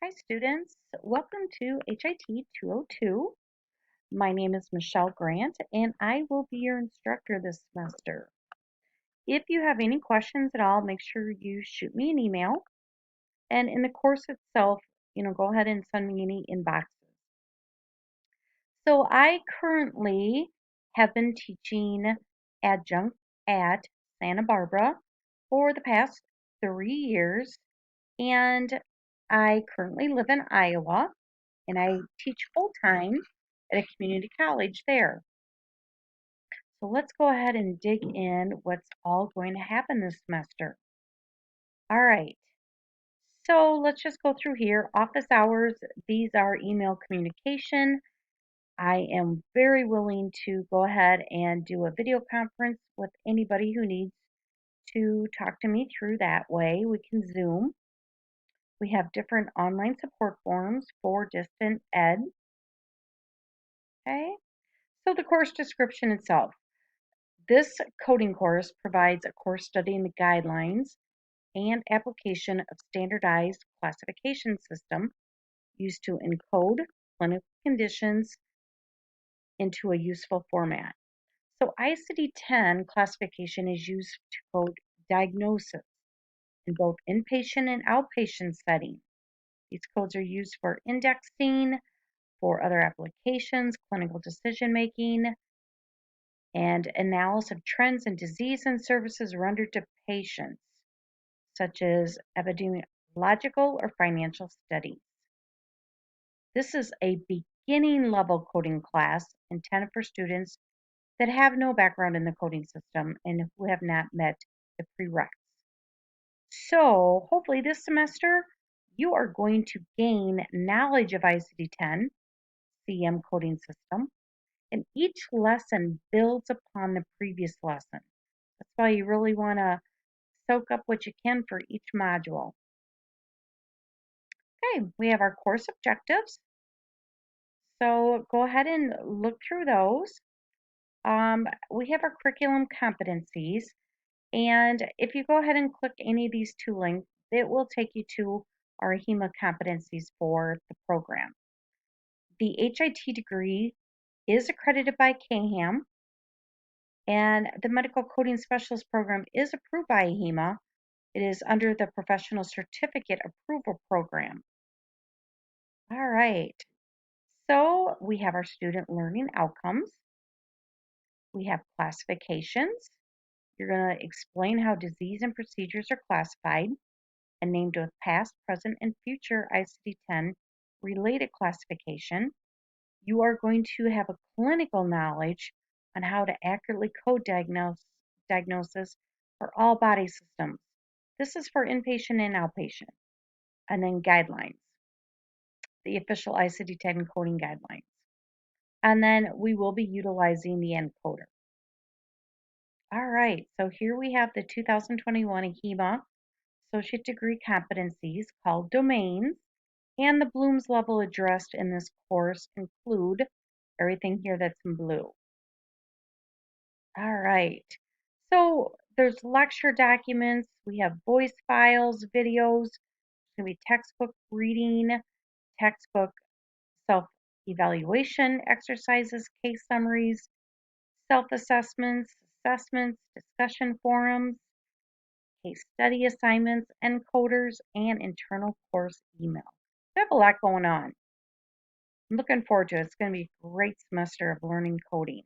Hi students, welcome to HIT 202. My name is Michelle Grant and I will be your instructor this semester. If you have any questions at all, make sure you shoot me an email, and in the course itself, go ahead and send me any inboxes. So I currently have been teaching adjunct at Santa Barbara for the past 3 years, and I currently live in Iowa and I teach full time at a community college there. So let's go ahead and dig in what's all going to happen this semester. All right, so let's just go through here. Office hours, these are email communication. I am very willing to go ahead and do a video conference with anybody who needs to talk to me through that way. We can Zoom. We have different online support forums for distant ed. Okay, so the course description itself. This coding course provides a course studying the guidelines and application of standardized classification system used to encode clinical conditions into a useful format. So ICD-10 classification is used to code diagnosis in both inpatient and outpatient settings. These codes are used for indexing, for other applications, clinical decision making, and analysis of trends in disease and services rendered to patients, such as epidemiological or financial studies. This is a beginning level coding class intended for students that have no background in the coding system and who have not met the prereqs. So hopefully this semester you are going to gain knowledge of ICD-10 CM coding system, and each lesson builds upon the previous lesson. That's why you really want to soak up what you can for each module. Okay, we have our course objectives. So go ahead and look through those. We have our curriculum competencies, and if you go ahead and click any of these two links, it will take you to our HEMA competencies for the program. The HIT degree is accredited by KHAM, and the Medical Coding Specialist program is approved by HEMA. It is under the Professional Certificate Approval Program. All right, so we have our student learning outcomes. We have classifications. You're going to explain how disease and procedures are classified and named with past, present, and future ICD-10 related classification. You are going to have a clinical knowledge on how to accurately code diagnosis for all body systems. This is for inpatient and outpatient. And then guidelines, the official ICD-10 coding guidelines. And then we will be utilizing the encoder. All right, so here we have the 2021 HEMA Associate Degree Competencies called Domains, and the Bloom's level addressed in this course include everything here that's in blue. All right, so there's lecture documents, we have voice files, videos, there's going to be textbook reading, textbook self-evaluation exercises, case summaries, self-assessments, assessments, discussion forums, case study assignments, encoders, and internal course email. We have a lot going on. I'm looking forward to it. It's going to be a great semester of learning coding.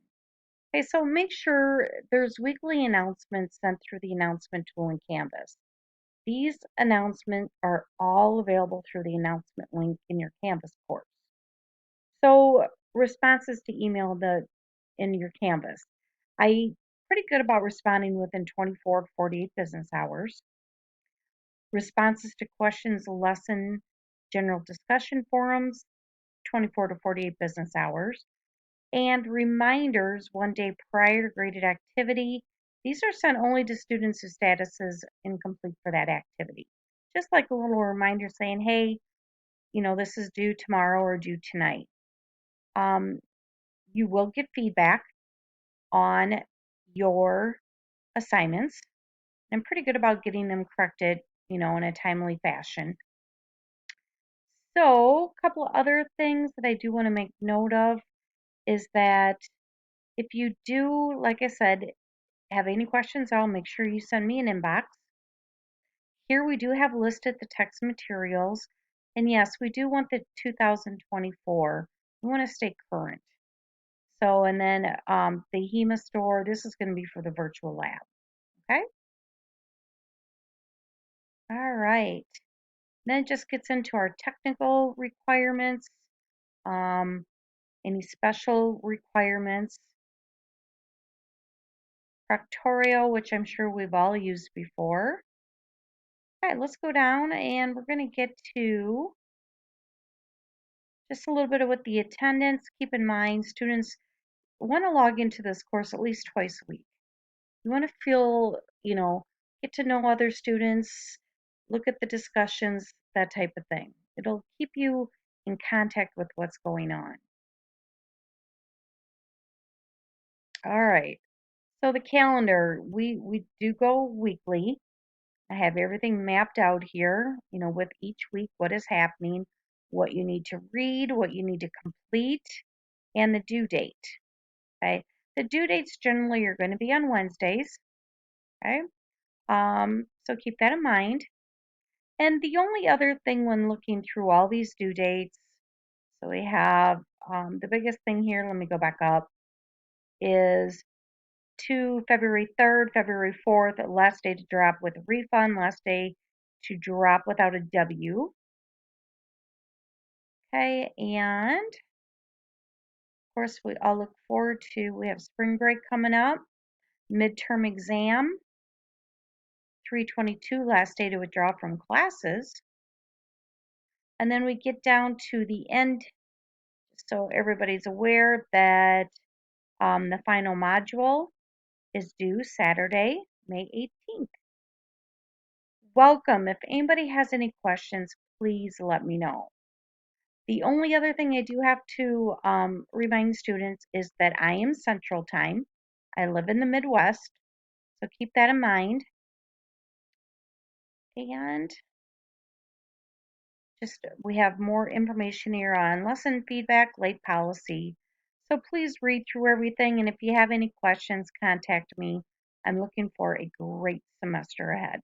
Okay, so make sure there's weekly announcements sent through the announcement tool in Canvas. These announcements are all available through the announcement link in your Canvas course. So responses to email in your Canvas. I'm pretty good about responding within 24 to 48 business hours. Responses to questions, lesson, general discussion forums, 24 to 48 business hours. And reminders 1 day prior to graded activity. These are sent only to students whose status is incomplete for that activity. Just like a little reminder saying, hey, this is due tomorrow or due tonight. You will get feedback on your assignments. I'm pretty good about getting them corrected, in a timely fashion. So, a couple of other things that I do want to make note of is that if you do, like I said, have any questions, I'll make sure you send me an inbox. Here we do have listed the text materials. And yes, we do want the 2024. We want to stay current. So, and then the HEMA store, this is going to be for the virtual lab. Okay. All right. Then it just gets into our technical requirements, um, any special requirements, Proctorio, which I'm sure we've all used before. All right, let's go down and we're going to get to just a little bit of what the attendance. Keep in mind, students want to log into this course at least twice a week. You want to feel, get to know other students, look at the discussions, that type of thing. It'll keep you in contact with what's going on. All right. So the calendar, we do go weekly. I have everything mapped out here, with each week, what is happening, what you need to read, what you need to complete, and the due date. Okay. The due dates generally are going to be on Wednesdays. Okay. So keep that in mind. And the only other thing when looking through all these due dates, so we have the biggest thing here, let me go back up, is to February 3rd, February 4th, last day to drop with a refund, last day to drop without a W. Okay, and of course, we all look forward to, we have spring break coming up, midterm exam, 3/22, last day to withdraw from classes. And then we get down to the end, so everybody's aware that the final module is due Saturday, May 18th. Welcome. If anybody has any questions, please let me know. The only other thing I do have to remind students is that I am Central Time. I live in the Midwest, so keep that in mind. And just we have more information here on lesson feedback, late policy. So please read through everything, and if you have any questions, contact me. I'm looking for a great semester ahead.